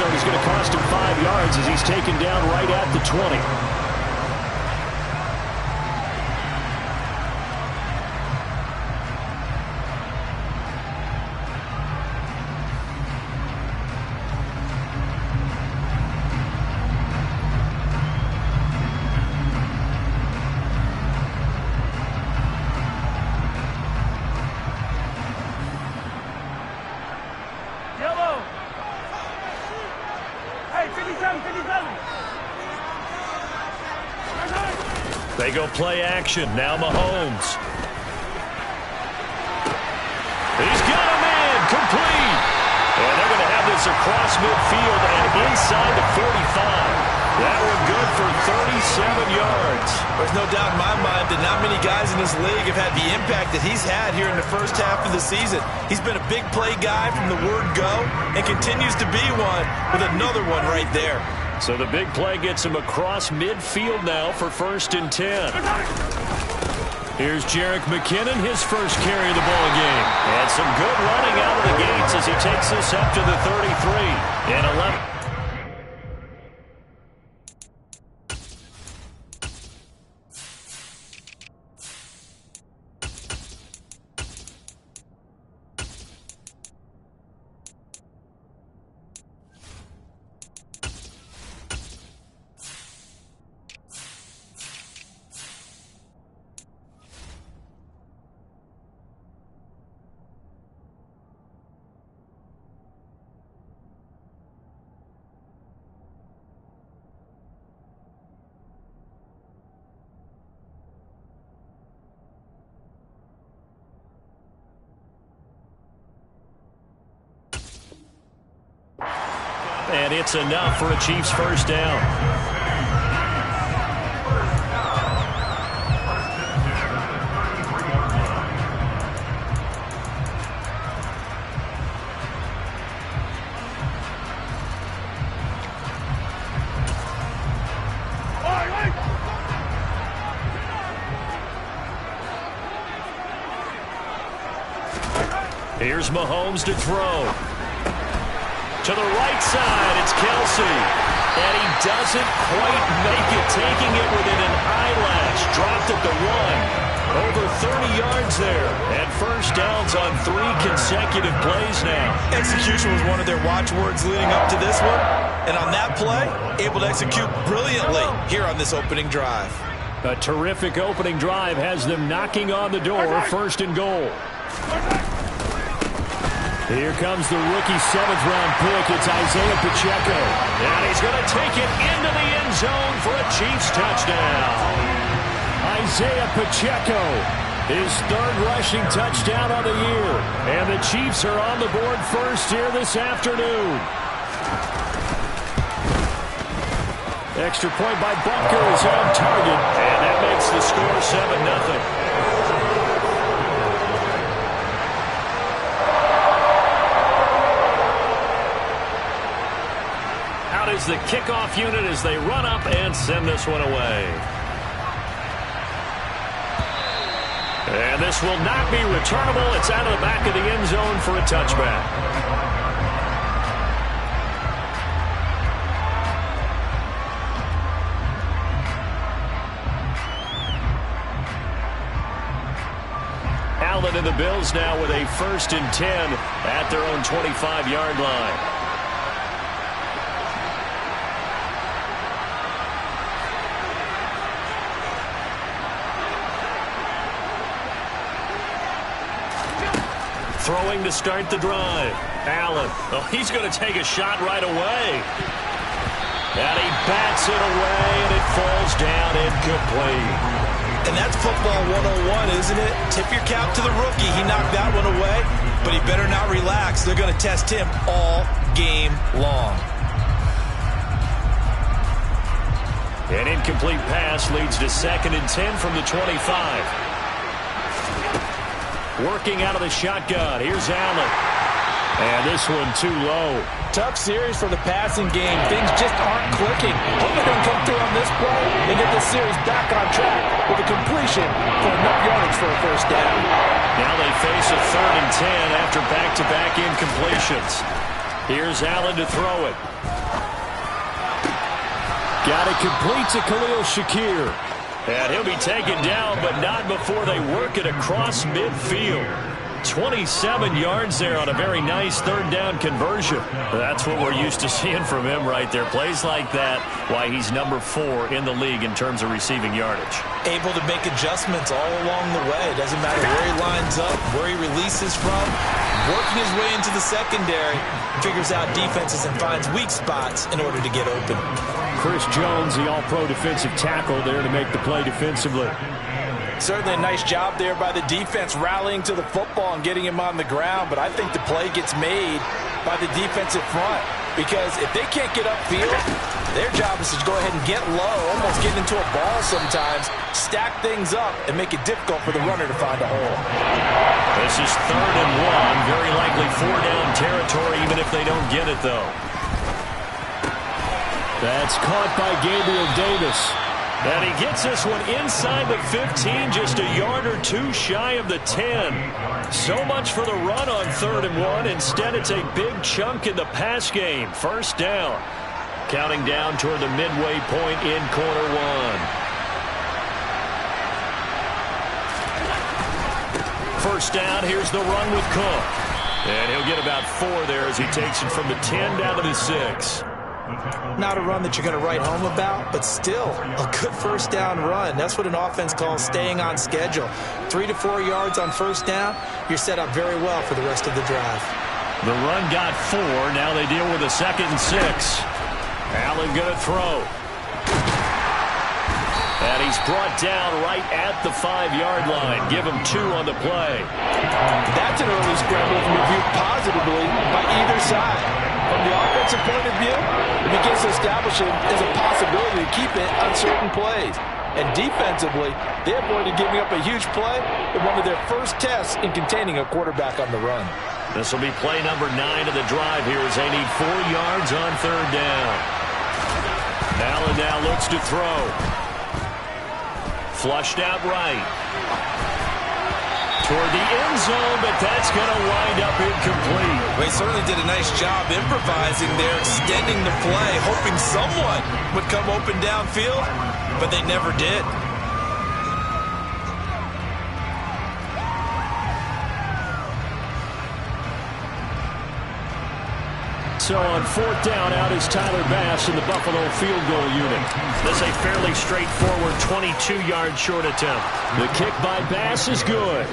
zone is going to cost him 5 yards as he's taken down right at the 20. They go play action. Now Mahomes. He's got a man. Complete. And they're going to have this across midfield and inside the 45. That one good for 37 yards. There's no doubt in my mind that not many guys in this league have had the impact that he's had here in the first half of the season. He's been a big play guy from the word go and continues to be one with another one right there. So the big play gets him across midfield now for 1st and 10. Here's Jerick McKinnon, his first carry of the ball game. And some good running out of the gates as he takes this up to the 33 and 11. And it's enough for a Chiefs first down. Here's Mahomes to throw. To the right side, it's Kelsey. And he doesn't quite make it, taking it within an eyelash. Dropped at the 1. Over 30 yards there. And first downs on 3 consecutive plays now. Execution was one of their watchwords leading up to this one. And on that play, able to execute brilliantly here on this opening drive. A terrific opening drive has them knocking on the door, 1st and goal. Here comes the rookie 7th-round pick. It's Isaiah Pacheco. And he's going to take it into the end zone for a Chiefs touchdown. Isaiah Pacheco, his 3rd rushing touchdown on the year. And the Chiefs are on the board first here this afternoon. Extra point by Butker is on target. And that makes the score 7-0. Is the kickoff unit as they run up and send this one away. And this will not be returnable. It's out of the back of the end zone for a touchback. Allen and the Bills now with a 1st and 10 at their own 25-yard line. Throwing to start the drive. Allen. Oh, he's going to take a shot right away. And he bats it away, and it falls down incomplete. And that's football 101, isn't it? Tip your cap to the rookie. He knocked that one away, but he better not relax. They're going to test him all game long. An incomplete pass leads to 2nd and 10 from the 25. Working out of the shotgun. Here's Allen. And this one too low. Tough series for the passing game. Things just aren't clicking. Hope they're going to come through on this play and get this series back on track with a completion for enough yardage for a first down. Now they face a 3rd and 10 after back-to-back incompletions. Here's Allen to throw it. Got it complete to Khalil Shakir. And he'll be taken down, but not before they work it across midfield. 27 yards there on a very nice third down conversion. That's what we're used to seeing from him right there. Plays like that, why he's number 4 in the league in terms of receiving yardage. Able to make adjustments all along the way. It doesn't matter where he lines up, where he releases from. Working his way into the secondary, figures out defenses and finds weak spots in order to get open. Chris Jones, the all-pro defensive tackle, there to make the play defensively. Certainly a nice job there by the defense rallying to the football and getting him on the ground, but I think the play gets made by the defensive front because if they can't get upfield, their job is to go ahead and get low, almost get into a ball sometimes, stack things up, and make it difficult for the runner to find a hole. This is 3rd and 1, very likely 4-down territory even if they don't get it, though. That's caught by Gabriel Davis. And he gets this one inside the 15, just a yard or 2 shy of the 10. So much for the run on 3rd and 1. Instead, it's a big chunk in the pass game. 1st down. Counting down toward the midway point in quarter 1. 1st down, here's the run with Cook. And he'll get about 4 there as he takes it from the 10 down to the 6. Not a run that you're going to write home about, but still a good 1st down run. That's what an offense calls staying on schedule. 3 to 4 yards on 1st down, you're set up very well for the rest of the drive. The run got 4. Now they deal with a 2nd and 6. Allen going to throw. And he's brought down right at the 5-yard line. Give him 2 on the play. That's an early scramble reviewed positively by either side. From the offensive point of view, it begins to establish it as a possibility to keep it on certain plays. And defensively, they avoided giving up a huge play in one of their first tests in containing a quarterback on the run. This will be play number 9 of the drive here as they need 4 yards on 3rd down. Allen now looks to throw. Flushed out right. Toward the end zone, but that's going to wind up incomplete. Well, he certainly did a nice job improvising there, extending the play, hoping someone would come open downfield, but they never did. So on 4th down, out is Tyler Bass in the Buffalo field goal unit. This a fairly straightforward 22-yard short attempt. The kick by Bass is good.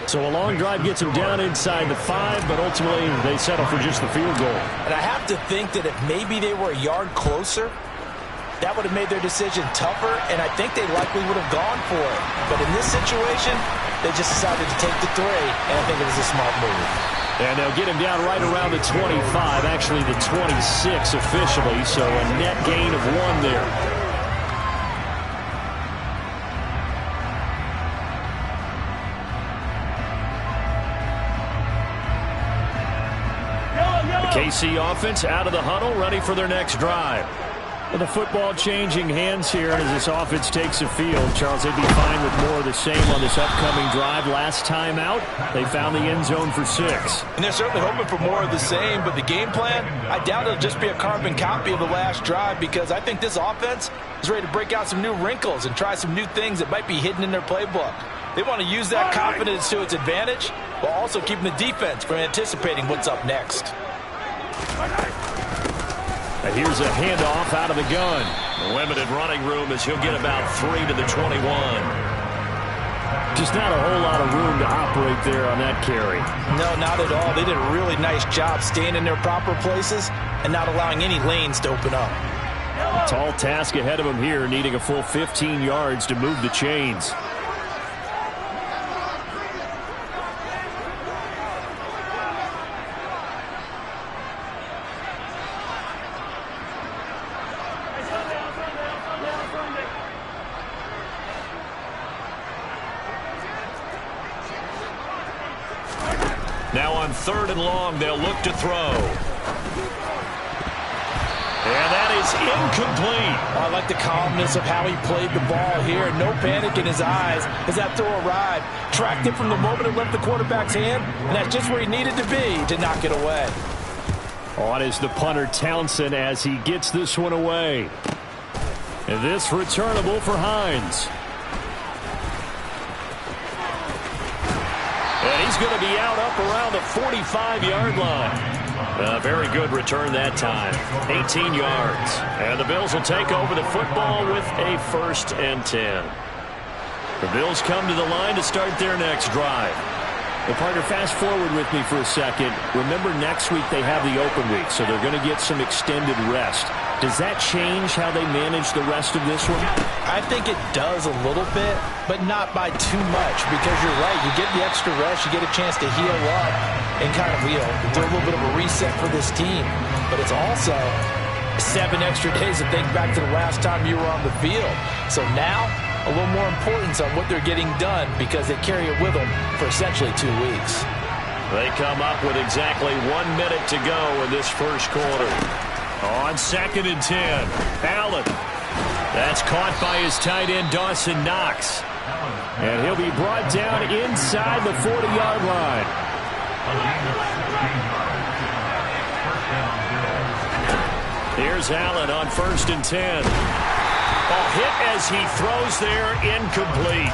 So a long drive gets him down inside the 5, but ultimately they settle for just the field goal. And I have to think that if maybe they were a yard closer, that would have made their decision tougher, and I think they likely would have gone for it. But in this situation, they just decided to take the 3, and I think it was a smart move. And they'll get him down right around the 25, actually the 26 officially, so a net gain of 1 there. The KC offense out of the huddle, ready for their next drive. The football changing hands here as this offense takes the field. Charles, they'd be fine with more of the same on this upcoming drive. Last time out, they found the end zone for 6. And they're certainly hoping for more of the same, but the game plan, I doubt it'll just be a carbon copy of the last drive because I think this offense is ready to break out some new wrinkles and try some new things that might be hidden in their playbook. They want to use that confidence to its advantage while also keeping the defense from anticipating what's up next. And here's a handoff out of the gun. Limited running room as he'll get about 3 to the 21. Just not a whole lot of room to operate there on that carry. No, not at all. They did a really nice job staying in their proper places and not allowing any lanes to open up. Tall task ahead of him here, needing a full 15 yards to move the chains. Now on 3rd and long, they'll look to throw. And that is incomplete. I like the calmness of how he played the ball here. No panic in his eyes as that throw arrived. Tracked it from the moment it left the quarterback's hand, and that's just where he needed to be to knock it away. On is the punter Townsend as he gets this one away. And this returnable for Hines. And he's going to be out up around the 45-yard line. A very good return that time. 18 yards. And the Bills will take over the football with a 1st and 10. The Bills come to the line to start their next drive. Well, partner, fast forward with me for a second. Remember, next week they have the open week, so they're going to get some extended rest. Does that change how they manage the rest of this one? I think it does a little bit, but not by too much, because you're right. You get the extra rest, you get a chance to heal up and kind of, do a little bit of a reset for this team. But it's also 7 extra days to think back to the last time you were on the field. So now, a little more importance on what they're getting done because they carry it with them for essentially 2 weeks. They come up with exactly 1 minute to go in this first quarter. On 2nd and 10, Allen. That's caught by his tight end, Dawson Knox. And he'll be brought down inside the 40-yard line. Here's Allen on 1st and 10. A hit as he throws there, incomplete.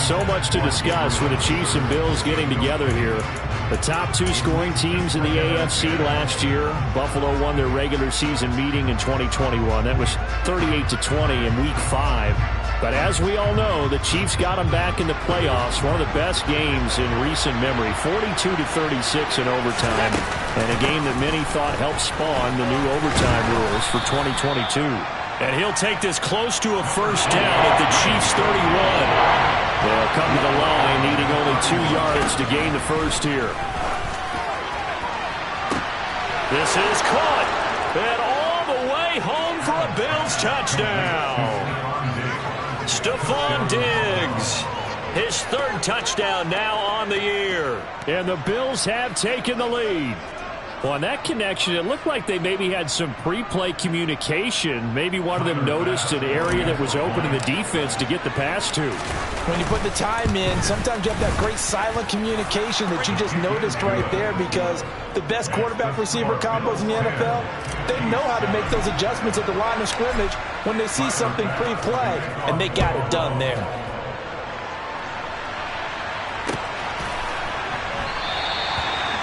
So much to discuss with the Chiefs and Bills getting together here. The top 2 scoring teams in the AFC last year. Buffalo won their regular season meeting in 2021. That was 38-20 in Week 5. But as we all know, the Chiefs got them back in the playoffs. One of the best games in recent memory. 42-36 in overtime. And a game that many thought helped spawn the new overtime rules for 2022. And he'll take this close to a 1st down at the Chiefs' 31. They'll come to the line, needing only 2 yards to gain the 1st here. This is caught. And all the way home for a Bills touchdown. Stephon Diggs. His 3rd touchdown now on the year. And the Bills have taken the lead. Well, on that connection, it looked like they maybe had some pre-play communication. Maybe one of them noticed an area that was open in the defense to get the pass to. When you put the time in, sometimes you have that great silent communication that you just noticed right there, because the best quarterback-receiver combos in the NFL, they know how to make those adjustments at the line of scrimmage when they see something pre-play, and they got it done there.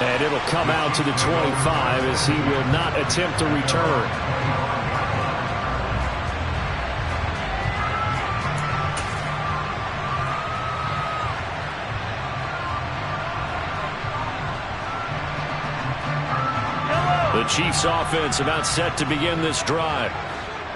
And it'll come out to the 25 as he will not attempt to return. The Chiefs offense about set to begin this drive.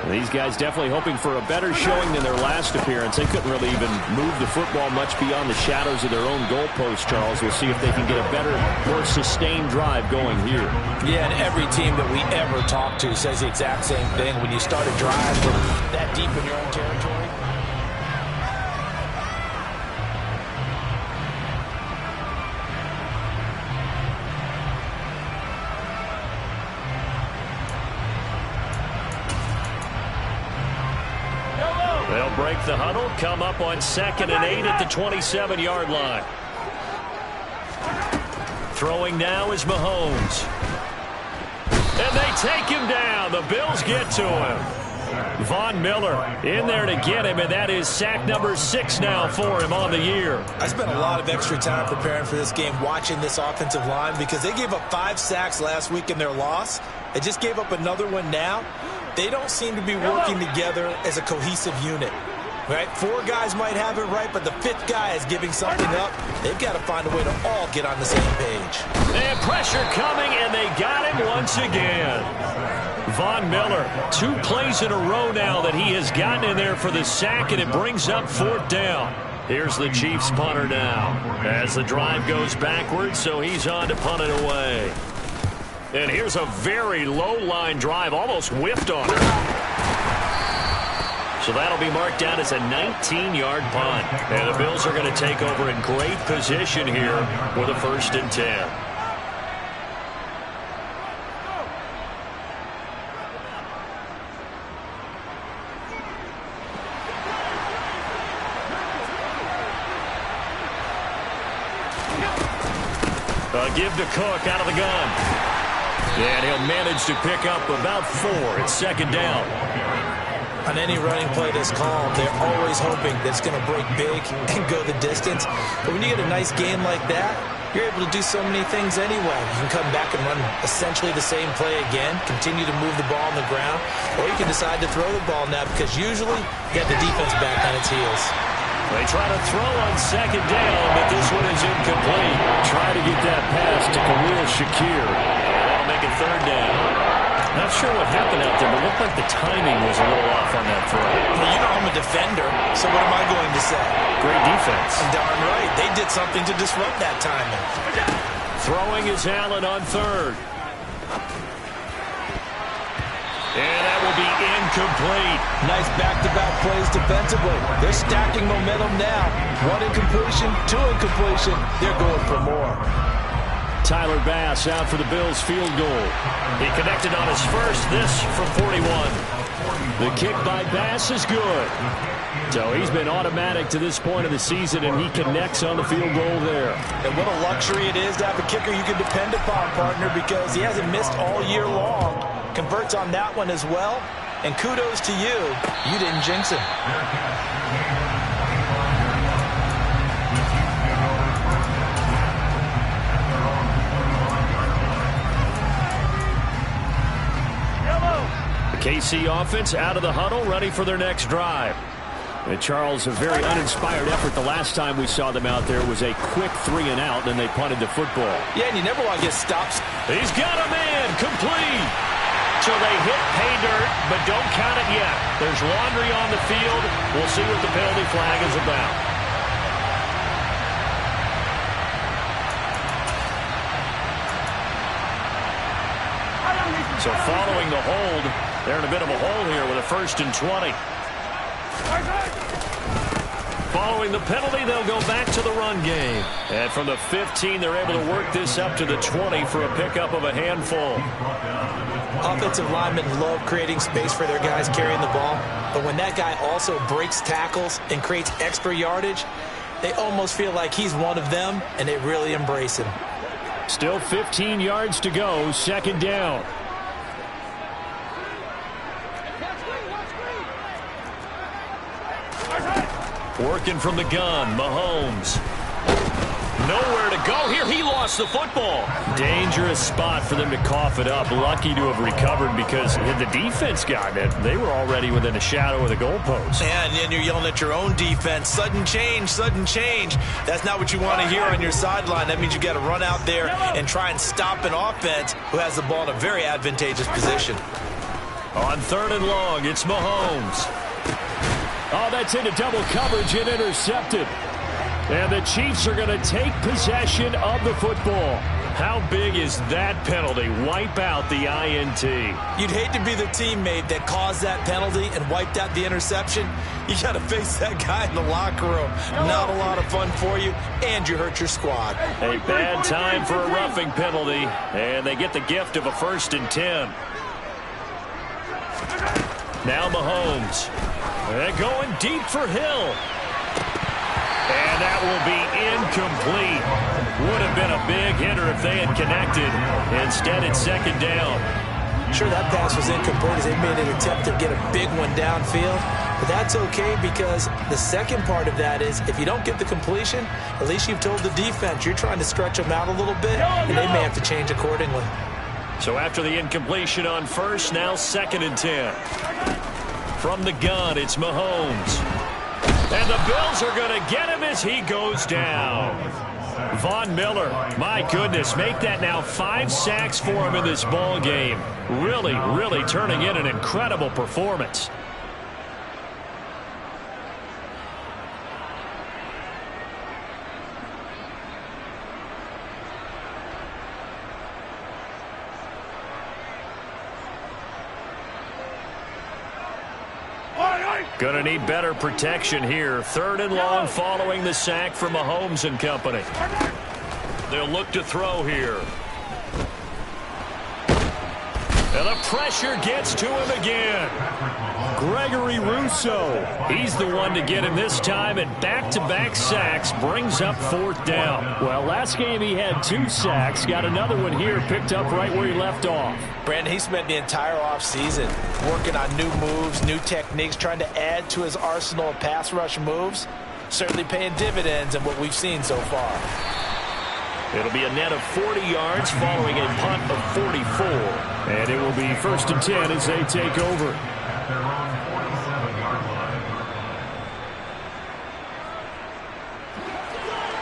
These guys definitely hoping for a better showing than their last appearance. They couldn't really even move the football much beyond the shadows of their own goalpost, Charles. We'll see if they can get a better, more sustained drive going here. Yeah, and every team that we ever talk to says the exact same thing. When you start a drive from that deep in your own territory, they'll break the huddle, come up on 2nd and 8 at the 27-yard line. Throwing now is Mahomes. And they take him down. The Bills get to him. Von Miller in there to get him, and that is sack number 6 now for him on the year. I spent a lot of extra time preparing for this game, watching this offensive line, because they gave up 5 sacks last week in their loss. They just gave up another one now. They don't seem to be working together as a cohesive unit. Right? 4 guys might have it right, but the 5th guy is giving something up. They've got to find a way to all get on the same page. And pressure coming, and they got him once again. Von Miller, 2 plays in a row now that he has gotten in there for the sack, and it brings up 4th down. Here's the Chiefs punter now as the drive goes backwards, so he's on to punt it away. And here's a very low-line drive, almost whiffed on it. So that'll be marked down as a 19-yard punt. And the Bills are going to take over in great position here with a 1st and 10. A give to Cook out of the gun. And he'll manage to pick up about 4. It's second down. On any running play that's called, they're always hoping that it's going to break big and go the distance. But when you get a nice game like that, you're able to do so many things anyway. You can come back and run essentially the same play again, continue to move the ball on the ground, or you can decide to throw the ball now because usually you have the defense back on its heels. They try to throw on second down, but this one is incomplete. Try to get that pass to Khalil Shakir. And that'll make it third down. Not sure what happened out there, but it looked like the timing was a little off on that throw. Well, you know I'm a defender, so what am I going to say? Great defense. Darn right. They did something to disrupt that timing. Throwing is Allen on third. And that will be incomplete. Nice back-to-back plays defensively. They're stacking momentum now. 1 incompletion, 2 incompletion. They're going for more. Tyler Bass out for the Bills field goal. He connected on his first, this from 41. The kick by Bass is good. So he's been automatic to this point of the season, and he connects on the field goal there. And what a luxury it is to have a kicker you can depend upon, partner, because he hasn't missed all year long. Converts on that one as well. And kudos to you. You didn't jinx him. KC offense out of the huddle, ready for their next drive. And Charles, a very uninspired effort the last time we saw them out there was a quick 3 and out, and they punted the football. Yeah, and you never want to get stops. He's got a man, complete. So they hit pay dirt, but don't count it yet. There's laundry on the field. We'll see what the penalty flag is about. So following the hold, they're in a bit of a hole here with a 1st and 20. Following the penalty, they'll go back to the run game. And from the 15, they're able to work this up to the 20 for a pickup of a handful. Offensive linemen love creating space for their guys carrying the ball. But when that guy also breaks tackles and creates extra yardage, they almost feel like he's one of them, and they really embrace him. Still 15 yards to go, second down. Working from the gun, Mahomes. Nowhere to go here. He lost the football. Dangerous spot for them to cough it up. Lucky to have recovered because had the defense gotten it, they were already within a shadow of the goalpost. And then you're yelling at your own defense. Sudden change, sudden change. That's not what you want to hear on your sideline. That means you got to run out there and try and stop an offense who has the ball in a very advantageous position. On 3rd and long, it's Mahomes. Oh, that's into double coverage and intercepted. And the Chiefs are going to take possession of the football. How big is that penalty? Wipe out the INT. You'd hate to be the teammate that caused that penalty and wiped out the interception. You got to face that guy in the locker room. Not a lot of fun for you, and you hurt your squad. A bad time for a roughing penalty, and they get the gift of a 1st and 10. Now Mahomes. They're going deep for Hill. And that will be incomplete. Would have been a big hitter if they had connected. Instead, it's second down. Sure, that pass was incomplete as they made an attempt to get a big one downfield. But that's okay because the second part of that is if you don't get the completion, at least you've told the defense you're trying to stretch them out a little bit, and they may have to change accordingly. So after the incompletion on 1st, now 2nd and 10. From the gun, it's Mahomes. And the Bills are going to get him as he goes down. Von Miller, my goodness, make that now 5 sacks for him in this ball game. Really, really turning in an incredible performance. Going to need better protection here. 3rd and long following the sack from Mahomes and company. They'll look to throw here. And the pressure gets to him again. Gregory Rousseau. He's the one to get him this time, and back-to-back sacks brings up 4th down. Well, last game he had 2 sacks. Got another one here, picked up right where he left off. Brandon, he spent the entire offseason working on new moves, new techniques, trying to add to his arsenal of pass rush moves. Certainly paying dividends in what we've seen so far. It'll be a net of 40 yards following a punt of 44. And it will be 1st and 10 as they take over.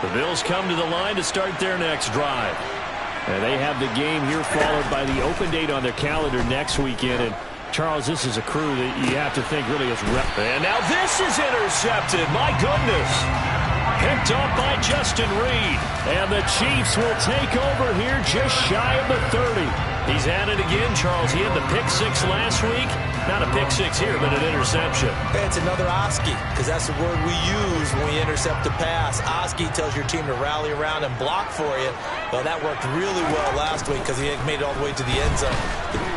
The Bills come to the line to start their next drive. And they have the game here followed by the open date on their calendar next weekend. And Charles, this is a crew that you have to think really is rep. And now this is intercepted. My goodness. Picked up by Justin Reed. And the Chiefs will take over here just shy of the 30. He's at it again, Charles. He had the pick 6 last week. Not a pick 6 here, but an interception. It's another Oski, because that's the word we use when we intercept a pass. Oski tells your team to rally around and block for you. Well, that worked really well last week because he made it all the way to the end zone.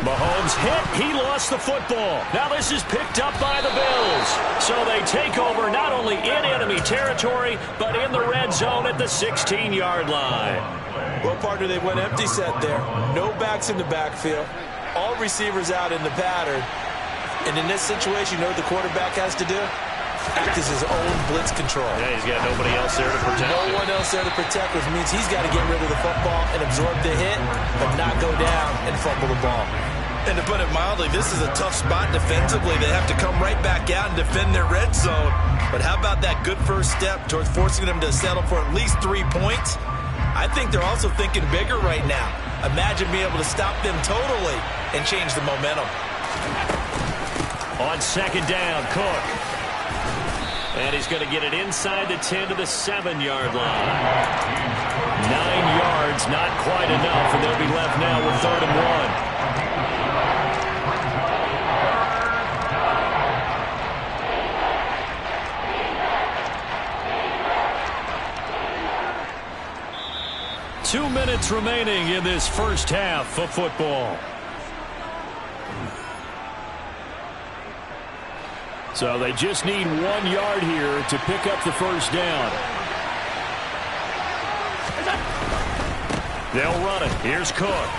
Mahomes hit. He lost the football. Now this is picked up by the Bills. So they take over not only in enemy territory, but in the red zone at the 16-yard line. Well, partner, they went empty set there. No backs in the backfield. All receivers out in the pattern. And in this situation, you know what the quarterback has to do? Act as his own blitz control. Yeah, he's got nobody else there to protect. No one else there to protect, which means he's got to get rid of the football and absorb the hit, but not go down and fumble the ball. And to put it mildly, this is a tough spot defensively. They have to come right back out and defend their red zone. But how about that good first step towards forcing them to settle for at least 3 points? I think they're also thinking bigger right now. Imagine being able to stop them totally and change the momentum. On 2nd down, Cook. And he's going to get it inside the 10 to the 7-yard line. 9 yards, not quite enough, and they'll be left now with 3rd and 1. Two minutes remaining in this first half of football. So they just need 1 yard here to pick up the first down. They'll run it. Here's Cook.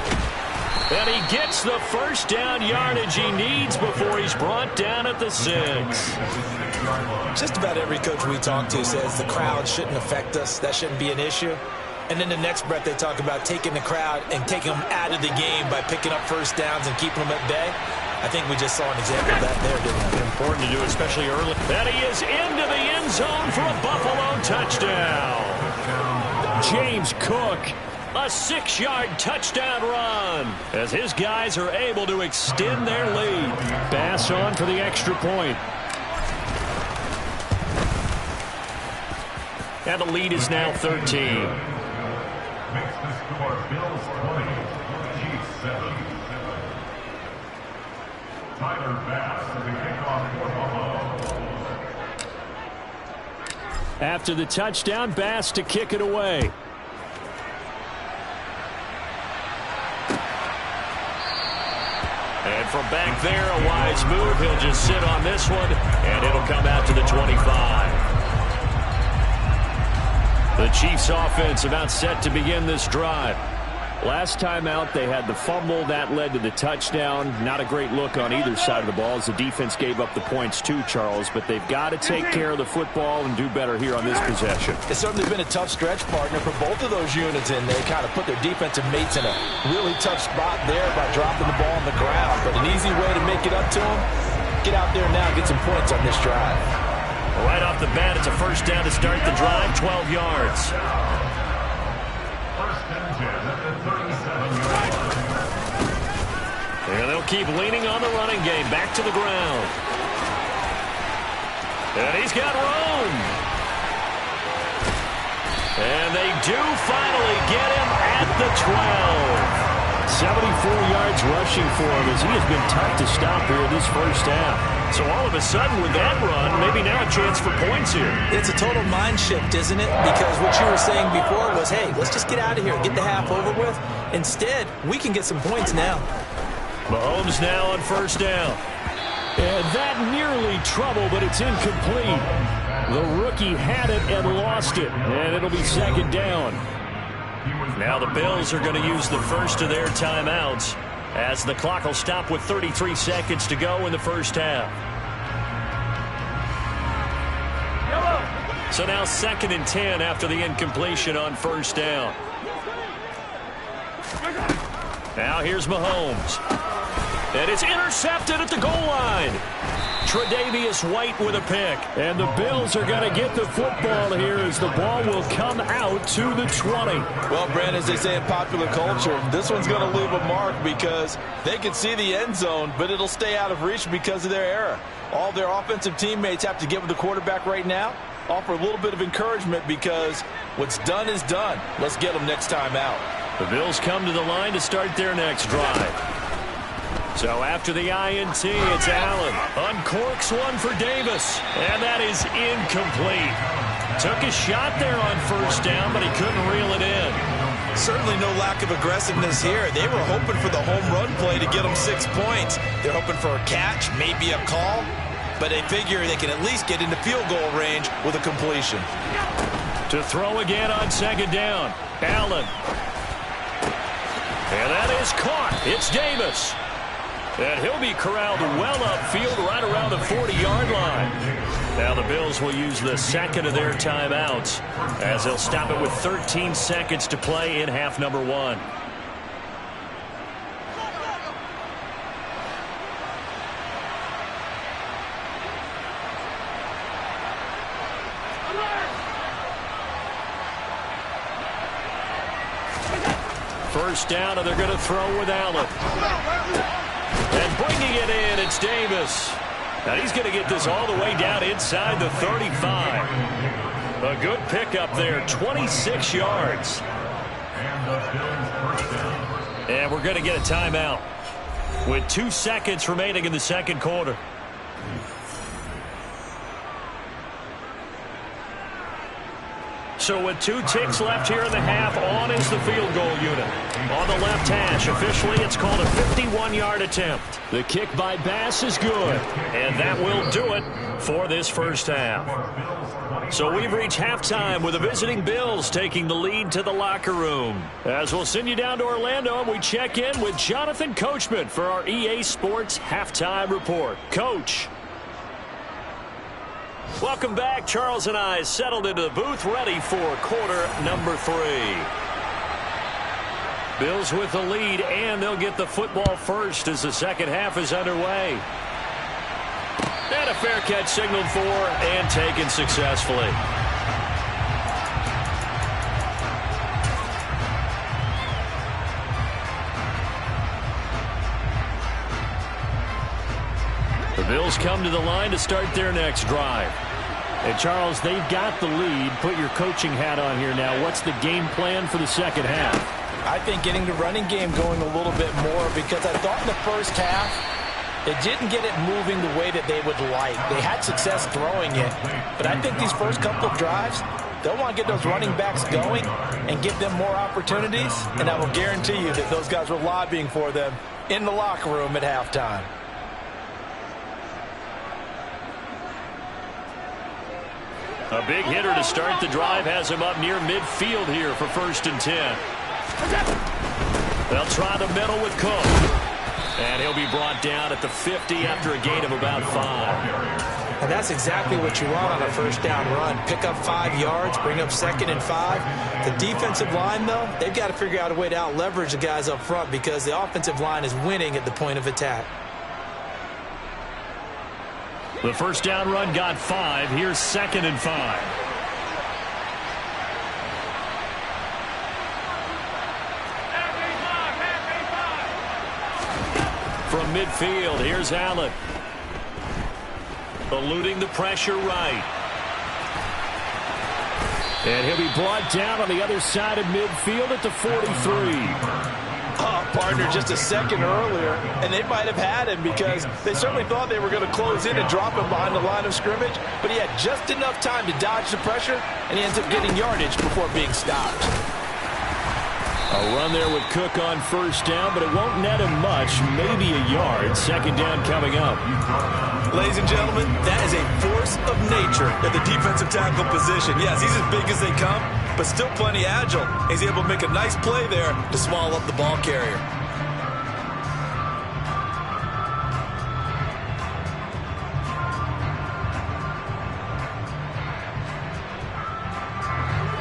And he gets the first down yardage he needs before he's brought down at the 6. Just about every coach we talk to says the crowd shouldn't affect us. That shouldn't be an issue. And in the next breath, they talk about taking the crowd and taking them out of the game by picking up first downs and keeping them at bay. I think we just saw an example of that there, didn't we? Important to do, especially early. And he is into the end zone for a Buffalo touchdown. James Cook, a 6-yard touchdown run as his guys are able to extend their lead. Bass on for the extra point. And the lead is now 13. Makes the score Bills 20, Chiefs 7. Tyler Bass as the kickoff for Buffalo. After the touchdown, Bass to kick it away. And from back there, a wise move. He'll just sit on this one, and it'll come out to the 25. The Chiefs offense about set to begin this drive. Last time out, they had the fumble. That led to the touchdown. Not a great look on either side of the ball as the defense gave up the points too, Charles. But they've got to take care of the football and do better here on this possession. It's certainly been a tough stretch, partner, for both of those units, and they kind of put their defensive mates in a really tough spot there by dropping the ball on the ground. But an easy way to make it up to them, get out there now and get some points on this drive. Right off the bat, it's a first down to start the drive, 12 yards. First and 10 at the 37-yard line. And they'll keep leaning on the running game. Back to the ground. And he's got room. And they do finally get him at the 12. 74 yards rushing for him as he has been tough to stop here this first half. So all of a sudden with that run, maybe now a chance for points here. It's a total mind shift, isn't it? Because what you were saying before was, hey, let's just get out of here, get the half over with. Instead, we can get some points now. Mahomes now on first down. And that nearly trouble, but it's incomplete. The rookie had it and lost it, and it'll be second down. Now the Bills are going to use the first of their timeouts as the clock will stop with 33 seconds to go in the first half. So now 2nd and 10 after the incompletion on first down. Now here's Mahomes. And it's intercepted at the goal line. Tre'Davious White with a pick. And the Bills are going to get the football here as the ball will come out to the 20. Well, Brandon, as they say in popular culture, this one's going to leave a mark because they can see the end zone, but it'll stay out of reach because of their error. All their offensive teammates have to get with the quarterback right now, offer a little bit of encouragement because what's done is done. Let's get them next time out. The Bills come to the line to start their next drive. So after the INT, it's Allen. Uncorks one for Davis. And that is incomplete. Took a shot there on first down, but he couldn't reel it in. Certainly no lack of aggressiveness here. They were hoping for the home run play to get them 6 points. They're hoping for a catch, maybe a call. But they figure they can at least get into field goal range with a completion. To throw again on second down. Allen. And that is caught. It's Davis. And he'll be corralled well upfield right around the 40-yard line. Now the Bills will use the second of their timeouts as they'll stop it with 13 seconds to play in half number 1. First down, and they're going to throw with Allen. And bringing it in, it's Davis. Now he's going to get this all the way down inside the 35. A good pickup there, 26 yards. And we're going to get a timeout with 2 seconds remaining in the second quarter. So with 2 ticks left here in the half, on is the field goal unit. On the left hash, officially it's called a 51-yard attempt. The kick by Bass is good, and that will do it for this first half. So we've reached halftime with the visiting Bills taking the lead to the locker room. As we'll send you down to Orlando, and we check in with Jonathan Coachman for our EA Sports Halftime Report. Coach. Welcome back. Charles and I settled into the booth, ready for quarter number 3. Bills with the lead, and they'll get the football first as the second half is underway. And a fair catch signaled for and taken successfully. The Bills come to the line to start their next drive. And, Charles, they've got the lead. Put your coaching hat on here now. What's the game plan for the second half? I think getting the running game going a little bit more because I thought in the first half they didn't get it moving the way that they would like. They had success throwing it. But I think these first couple of drives, they'll want to get those running backs going and give them more opportunities. And I will guarantee you that those guys were lobbying for them in the locker room at halftime. A big hitter to start the drive has him up near midfield here for 1st and 10. They'll try the middle with Cook. And he'll be brought down at the 50 after a gain of about 5. And that's exactly what you want on a first down run. Pick up 5 yards, bring up 2nd and 5. The defensive line, though, they've got to figure out a way to out-leverage the guys up front because the offensive line is winning at the point of attack. The first down run got 5. Here's 2nd and 5. From midfield, here's Allen. Eluding the pressure right. And he'll be brought down on the other side of midfield at the 43. Partner just a second earlier, and they might have had him because they certainly thought they were going to close in and drop him behind the line of scrimmage, but he had just enough time to dodge the pressure, and he ends up getting yardage before being stopped. A run there with Cook on first down, but it won't net him much, maybe a yard. Second down coming up. Ladies and gentlemen, that is a force of nature at the defensive tackle position. Yes, he's as big as they come, but still plenty agile. He's able to make a nice play there to swallow up the ball carrier.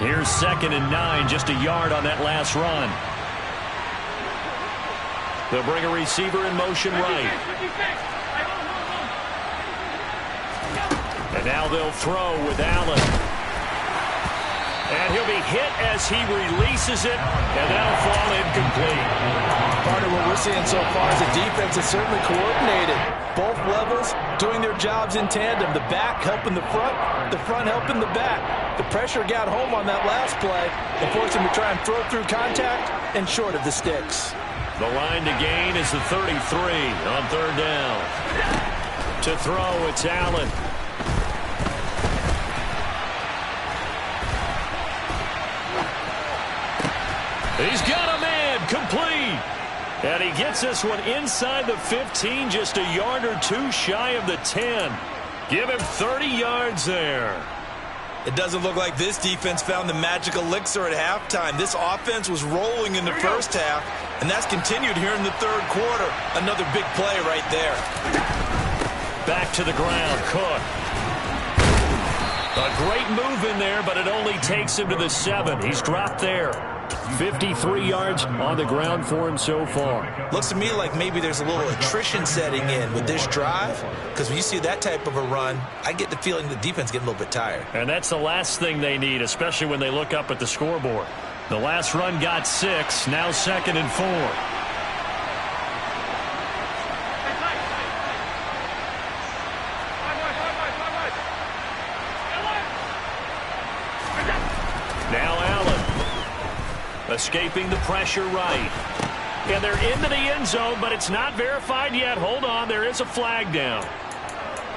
Here's 2nd and 9, just a yard on that last run. They'll bring a receiver in motion right. And now they'll throw with Allen. And he'll be hit as he releases it, and that'll fall incomplete. Part of what we're seeing so far is the defense is certainly coordinated. Both levels doing their jobs in tandem. The back helping the front helping the back. The pressure got home on that last play and forced him to try and throw through contact and short of the sticks. The line to gain is the 33 on 3rd down. To throw, it's Allen. He's got a man, complete. And he gets this one inside the 15, just a yard or two shy of the 10. Give him 30 yards there. It doesn't look like this defense found the magic elixir at halftime. This offense was rolling in the first half, and that's continued here in the 3rd quarter. Another big play right there. Back to the ground, Cook. A great move in there, but it only takes him to the 7. He's dropped there. 53 yards on the ground for him so far. Looks to me like maybe there's a little attrition setting in with this drive, because when you see that type of a run, I get the feeling the defense getting a little bit tired. And that's the last thing they need, especially when they look up at the scoreboard. The last run got 6, now 2nd and 4. Now Allen. Escaping the pressure right. And they're into the end zone, but it's not verified yet. Hold on, there is a flag down.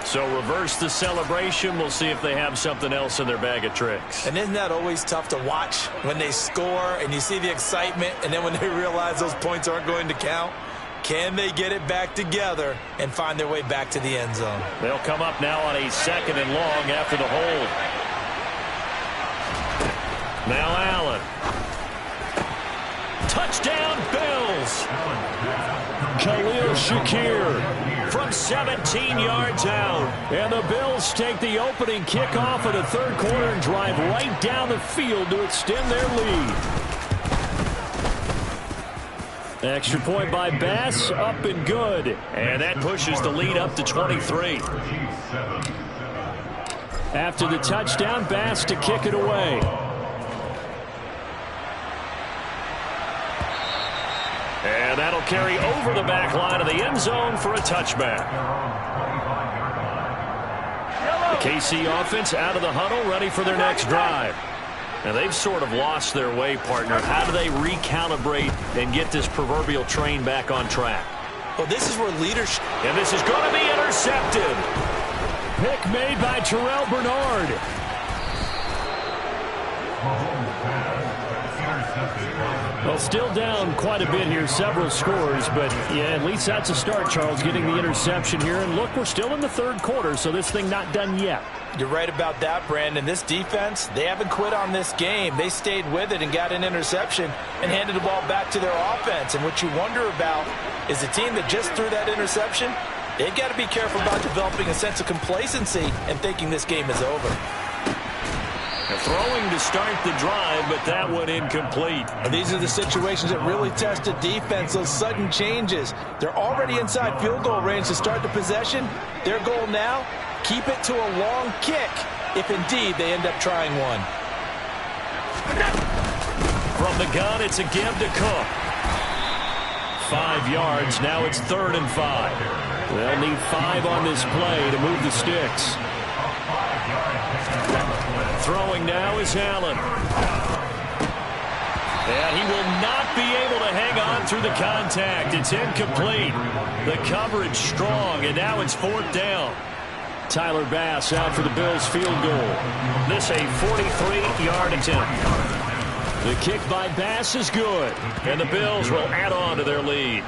So reverse the celebration. We'll see if they have something else in their bag of tricks. And isn't that always tough to watch when they score and you see the excitement, and then when they realize those points aren't going to count? Can they get it back together and find their way back to the end zone? They'll come up now on a 2nd and long after the hold. Now Allen. Touchdown, Bills. Khalil Shakir from 17 yards out. And the Bills take the opening kickoff of the 3rd quarter and drive right down the field to extend their lead. Extra point by Bass, up and good. And that pushes the lead up to 23. After the touchdown, Bass to kick it away. And that'll carry over the back line of the end zone for a touchback. The KC offense out of the huddle, ready for their next drive. And they've sort of lost their way, partner. How do they recalibrate and get this proverbial train back on track? Well, this is where leadership... And this is going to be intercepted. Pick made by Terrell Bernard. Well, still down quite a bit here, several scores, but yeah, at least that's a start, Charles, getting the interception here. And look, we're still in the 3rd quarter, so this thing not done yet. You're right about that, Brandon. This defense, they haven't quit on this game. They stayed with it and got an interception and handed the ball back to their offense. And what you wonder about is the team that just threw that interception, they've got to be careful about developing a sense of complacency and thinking this game is over. Throwing to start the drive, but that one incomplete. And these are the situations that really test a defense, those sudden changes. They're already inside field goal range to start the possession. Their goal now, keep it to a long kick, if indeed they end up trying one. From the gun, it's a give to Cook. 5 yards, now it's 3rd and 5. They'll need 5 on this play to move the sticks. Throwing now is Allen. And he will not be able to hang on through the contact. It's incomplete. The coverage strong, and now it's 4th down. Tyler Bass out for the Bills field goal. This a 43-yard attempt. The kick by Bass is good, and the Bills will add on to their lead.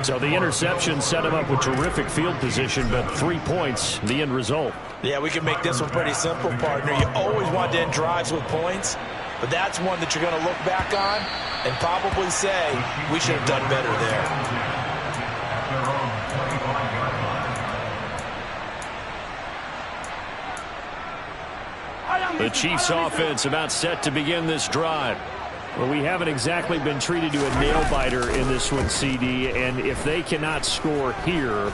So the interception set him up with terrific field position, but 3 points, the end result. Yeah, we can make this one pretty simple, partner. You always want to end drives with points, but that's one that you're going to look back on and probably say, we should have done better there. The Chiefs offense about set to begin this drive. Well, we haven't exactly been treated to a nail-biter in this one, CD, and if they cannot score here,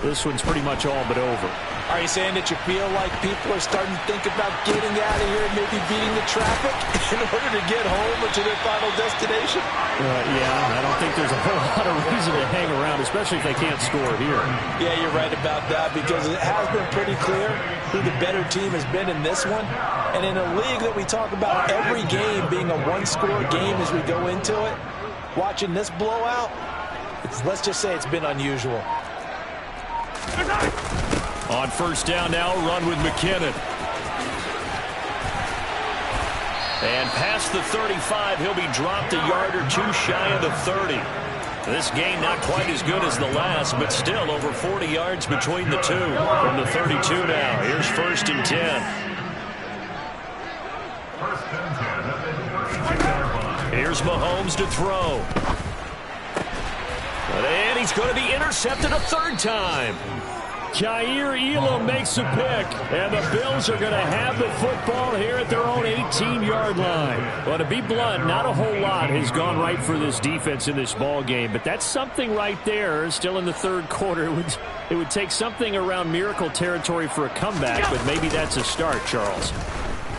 this one's pretty much all but over. Are you saying that you feel like people are starting to think about getting out of here and maybe beating the traffic in order to get home or to their final destination? Yeah, I don't think there's a whole lot of reason to hang around, especially if they can't score here. Yeah, you're right about that, because it has been pretty clear who the better team has been in this one. And in a league that we talk about every game being a one-score game as we go into it, watching this blowout, let's just say it's been unusual. On first down now, run with McKinnon. And past the 35, he'll be dropped a yard or two shy of the 30. This gain not quite as good as the last, but still over 40 yards between the two. From the 32 now, here's 1st and 10. Here's Mahomes to throw. And he's going to be intercepted a third time. Kaiir Elam makes a pick, and the Bills are going to have the football here at their own 18-yard line. Well, to be blunt, not a whole lot has gone right for this defense in this ball game, but that's something right there. Still in the third quarter, it would take something around miracle territory for a comeback, but maybe that's a start, Charles.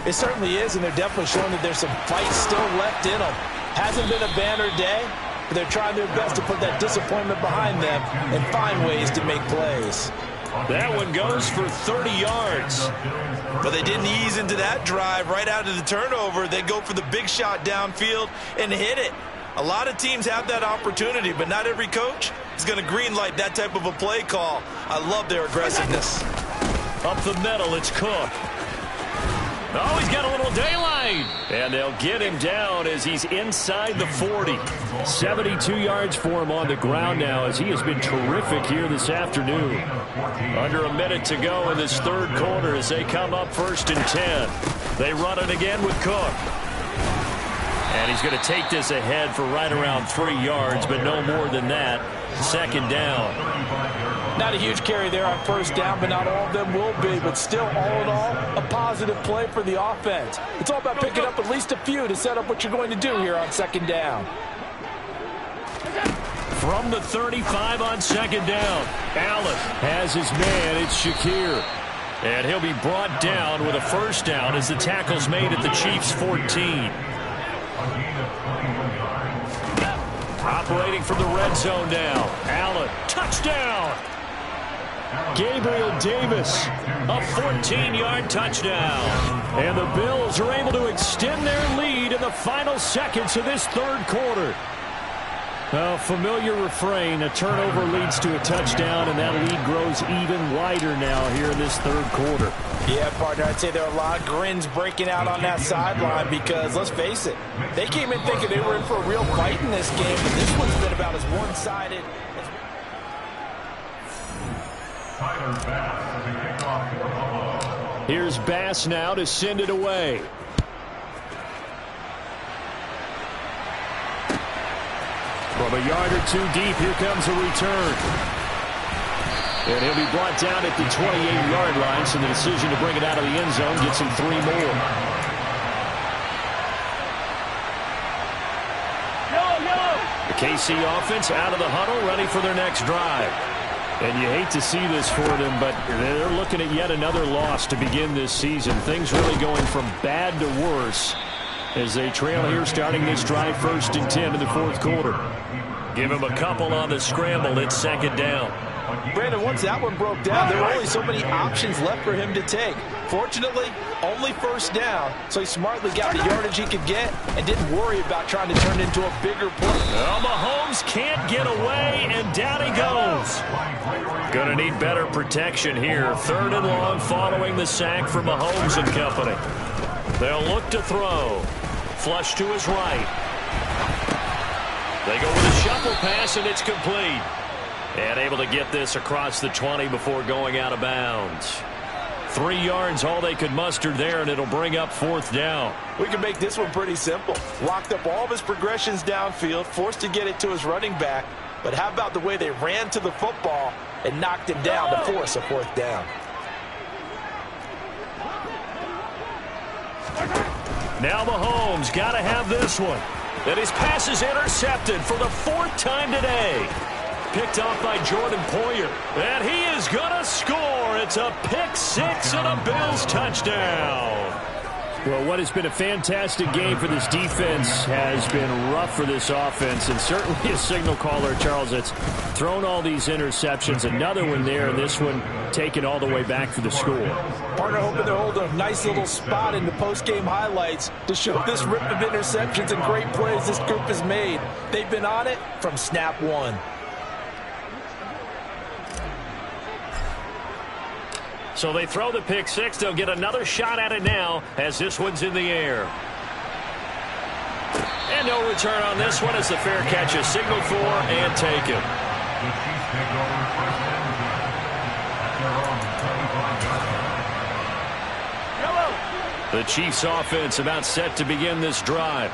It certainly is, and they're definitely showing that there's some fight still left in them. Hasn't been a banner day, but they're trying their best to put that disappointment behind them and find ways to make plays. That one goes for 30 yards. But they didn't ease into that drive right out of the turnover. They go for the big shot downfield and hit it. A lot of teams have that opportunity, but not every coach is going to green light that type of a play call. I love their aggressiveness. Up the middle, it's Cook. Oh, he's got a little daylight. And they'll get him down as he's inside the 40. 72 yards for him on the ground now as he has been terrific here this afternoon. Under a minute to go in this third quarter as they come up 1st and 10. They run it again with Cook. And he's going to take this ahead for right around 3 yards, but no more than that. 2nd down. Not a huge carry there on first down, but not all of them will be. But still, all in all, a positive play for the offense. It's all about picking up at least a few to set up what you're going to do here on 2nd down. From the 35 on 2nd down, Allen has his man. It's Shakir. And he'll be brought down with a first down as the tackle's made at the Chiefs' 14. Operating from the red zone now. Allen, touchdown. Gabriel Davis, a 14-yard touchdown. And the Bills are able to extend their lead in the final seconds of this third quarter. A familiar refrain, a turnover leads to a touchdown, and that lead grows even wider now here in this third quarter. Yeah, partner, I'd say there are a lot of grins breaking out on that sideline because, let's face it, they came in thinking they were in for a real fight in this game, but this one's been about as one-sided as... Here's Bass now to send it away. From a yard or two deep, here comes a return. And he'll be brought down at the 28-yard line, so the decision to bring it out of the end zone gets him 3 more. The KC offense out of the huddle, ready for their next drive. And you hate to see this for them, but they're looking at yet another loss to begin this season. Things really going from bad to worse as they trail here starting this drive 1st and 10 in the fourth quarter. Give him a couple on the scramble. It's 2nd down. Brandon, once that one broke down, there were only so many options left for him to take. Fortunately, only first down, so he smartly got the yardage he could get and didn't worry about trying to turn it into a bigger play. Well, Mahomes can't get away, and down he goes. Going to need better protection here. 3rd and long following the sack from Mahomes and company. They'll look to throw. flush to his right. They go with a shuffle pass, and it's complete. And able to get this across the 20 before going out of bounds. 3 yards, all they could muster there, and it'll bring up 4th down. We can make this one pretty simple. Locked up all of his progressions downfield, forced to get it to his running back. But how about the way they ran to the football and knocked him down to force a 4th down? Now Mahomes got to have this one. And his pass is intercepted for the 4th time today. Picked off by Jordan Poyer. And he is going to score. It's a pick 6 and a Bills touchdown. Well, what has been a fantastic game for this defense has been rough for this offense, and certainly a signal caller, Charles, that's thrown all these interceptions. Another one there, and this one taken all the way back for the score. Partner hoping to hold a nice little spot in the post-game highlights to show this rip of interceptions and great plays this group has made. They've been on it from snap one. So they throw the pick 6. They'll get another shot at it now as this one's in the air. And no return on this one as the fair catch is signaled for and taken. The Chiefs offense about set to begin this drive.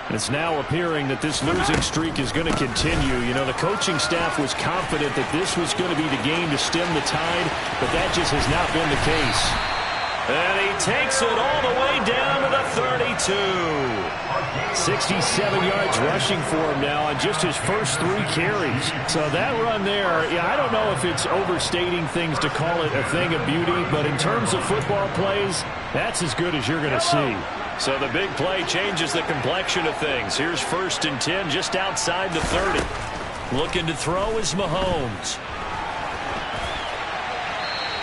And it's now appearing that this losing streak is going to continue. You know, the coaching staff was confident that this was going to be the game to stem the tide, but that just has not been the case. And he takes it all the way down to the 32. 67 yards rushing for him now on just his first 3 carries. So that run there, yeah, I don't know if it's overstating things to call it a thing of beauty, but in terms of football plays, that's as good as you're going to see. So the big play changes the complexion of things. Here's 1st and 10 just outside the 30. Looking to throw is Mahomes.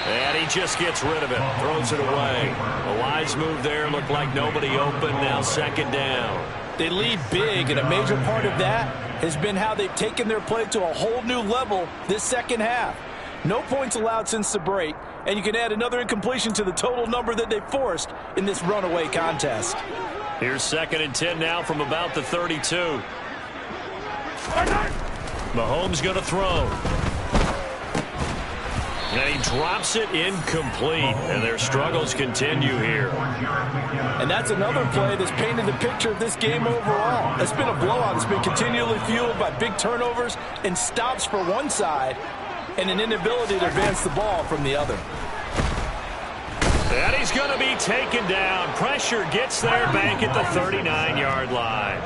And he just gets rid of it. Throws it away. A wise move there. Looked like nobody open. Now 2nd down. They lead big, and a major part of that has been how they've taken their play to a whole new level this second half. No points allowed since the break, and you can add another incompletion to the total number that they forced in this runaway contest. Here's 2nd and 10 now from about the 32. Mahomes going to throw. And he drops it incomplete, and their struggles continue here. And that's another play that's painted the picture of this game overall. It's been a blowout. It's been continually fueled by big turnovers and stops for one side, and an inability to advance the ball from the other. And he's going to be taken down. Pressure gets there back at the 39-yard line.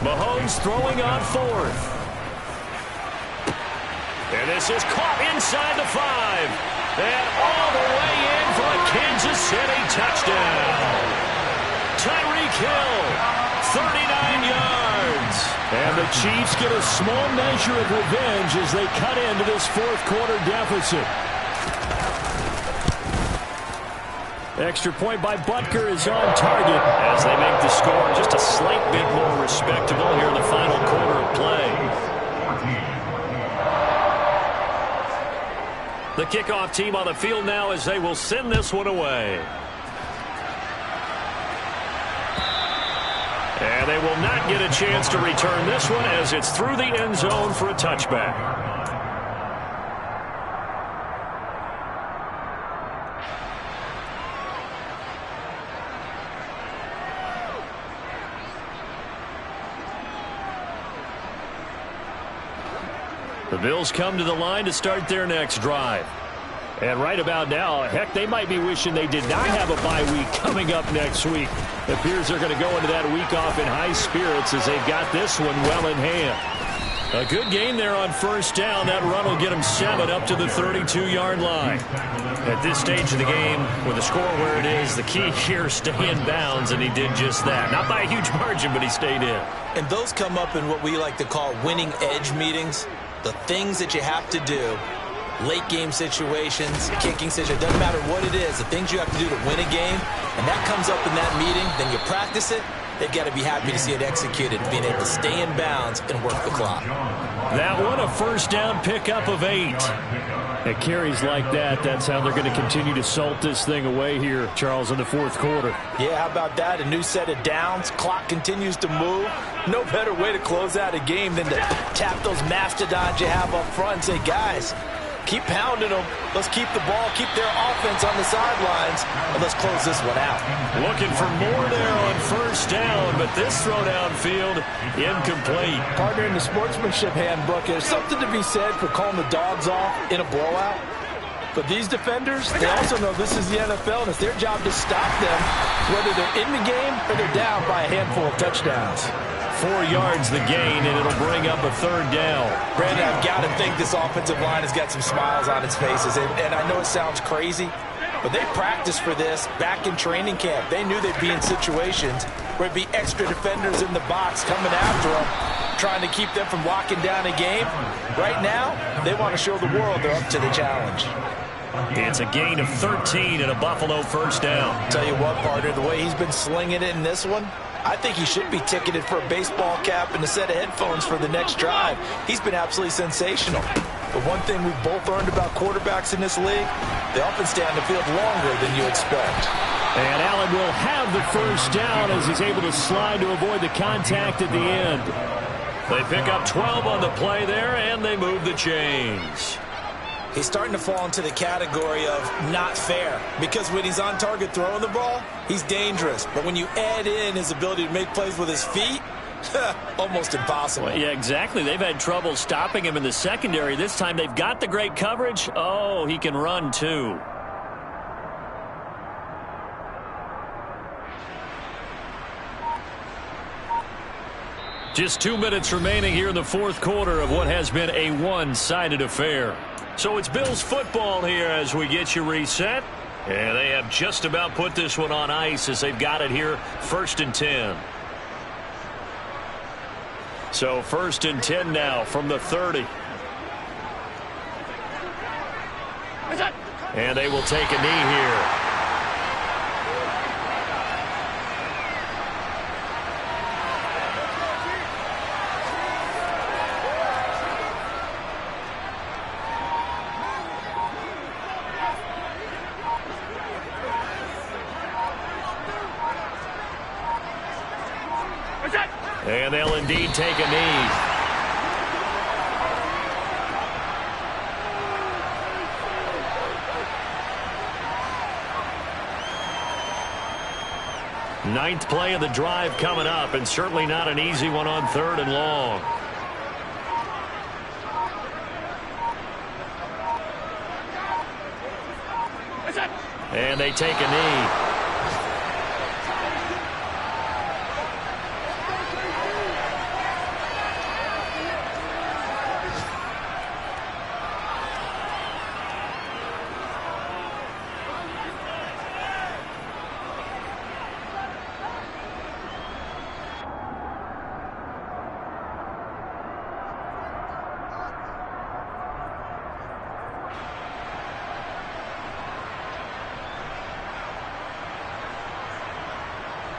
Mahomes throwing on 4th. And this is caught inside the 5. And all the way in for a Kansas City touchdown. Tyreek Hill, 39 yards. And the Chiefs get a small measure of revenge as they cut into this 4th quarter deficit. Extra point by Butker is on target as they make the score just a slight bit more respectable here in the final quarter of play. The kickoff team on the field now as they will send this one away. And they will not get a chance to return this one as it's through the end zone for a touchback. The Bills come to the line to start their next drive. And right about now, heck, they might be wishing they did not have a bye week coming up next week. It appears they're going to go into that week off in high spirits as they've got this one well in hand. A good game there on 1st down. That run will get them 7 up to the 32-yard line. At this stage of the game, with the score where it is, the key here is stay in bounds, and he did just that. Not by a huge margin, but he stayed in. And those come up in what we like to call winning edge meetings. The things that you have to do, late game situations, kicking situations, doesn't matter what it is, the things you have to do to win a game, and that comes up in that meeting, then you practice it, they've got to be happy to see it executed, being able to stay in bounds and work the clock. That one, a first down pickup of 8. At carries like that, that's how they're going to continue to salt this thing away here, Charles, in the fourth quarter. Yeah, how about that? A new set of downs. Clock continues to move. No better way to close out a game than to tap those mastodons you have up front and say, guys, keep pounding them. Let's keep the ball, keep their offense on the sidelines, and let's close this one out. Looking for more there on first down, but this throw downfield incomplete. Partner, in the sportsmanship handbook, there's something to be said for calling the dogs off in a blowout. But these defenders, they also know this is the NFL, and it's their job to stop them, whether they're in the game or they're down by a handful of touchdowns. 4 yards the gain, and it'll bring up a third down. Brandon, I've got to think this offensive line has got some smiles on its faces. And I know it sounds crazy, but they practiced for this back in training camp. They knew they'd be in situations where it'd be extra defenders in the box coming after them, trying to keep them from locking down a game. Right now, they want to show the world they're up to the challenge. It's a gain of 13 and a Buffalo first down. Tell you what, partner, the way he's been slinging it in this one, I think he should be ticketed for a baseball cap and a set of headphones for the next drive. He's been absolutely sensational. But one thing we've both learned about quarterbacks in this league, they often stay on the field longer than you expect. And Allen will have the first down as he's able to slide to avoid the contact at the end. They pick up 12 on the play there, and they move the chains. He's starting to fall into the category of not fair, because when he's on target throwing the ball, he's dangerous. But when you add in his ability to make plays with his feet, almost impossible. Well, yeah, exactly. They've had trouble stopping him in the secondary. This time they've got the great coverage. Oh, he can run too. Just 2 minutes remaining here in the fourth quarter of what has been a one-sided affair. So it's Bills football here as we get you reset. And they have just about put this one on ice as they've got it here, 1st and 10. So 1st and 10 now from the 30. And they will take a knee here. And they'll indeed take a knee. Ninth play of the drive coming up, and certainly not an easy one on 3rd and long. And they take a knee.